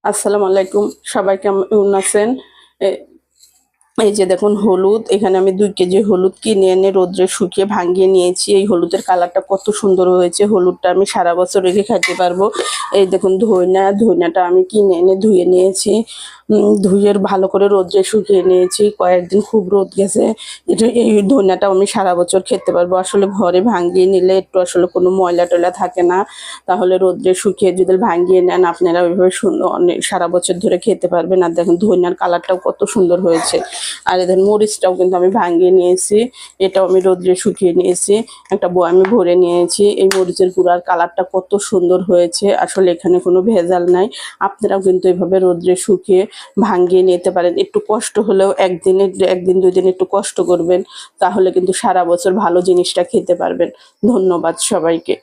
আসসালামু আলাইকুম, সবাই কেমন আছেন? এ- এই যে দেখুন হলুদ, এখানে আমি 2 কেজি হলুদ কিনে এনে রোদ্রে শুকিয়ে ভাঙিয়ে নিয়েছি। এই হলুদের কালারটা কত সুন্দর হয়েছে। হলুদটা আমি সারা বছর রেখে খাইতে পারবো। এই দেখুন ধইনাটা আমি কিনে এনে ধুয়ে নিয়েছি। ধুয়ে ভালো করে রোদ্রে শুকিয়ে নিয়েছি। কয়েকদিন খুব রোদ গেছে। এই ধইনাটা আমি সারা বছর খেতে পারবো। আসলে ঘরে ভাঙিয়ে নিলে একটু আসলে কোনো ময়লা টয়লা থাকে না। তাহলে রোদ্রে শুকিয়ে যদি ভাঙিয়ে নেন আপনারা ওইভাবে সুন্দর অনেক সারা বছর ধরে খেতে পারবেন। আর দেখুন ধনিয়ার কালারটাও কত সুন্দর হয়েছে। আর এদের মরিচটাও কিন্তু আমি ভাঙিয়ে নিয়েছি। এটাও আমি রোদ্রে শুকিয়ে নিয়েছি। একটা বয়ামে ভরে নিয়েছি। এই মরিচের গুঁড়ার কালারটা কত সুন্দর হয়েছে। আসলে এখানে কোনো ভেজাল নাই। আপনারাও কিন্তু এভাবে রোদ্রে শুকিয়ে ভাঙিয়ে নিতে পারেন। একটু কষ্ট হলেও একদিন 2 দিন একটু কষ্ট করবেন, তাহলে কিন্তু সারা বছর ভালো জিনিসটা খেতে পারবেন। ধন্যবাদ সবাইকে।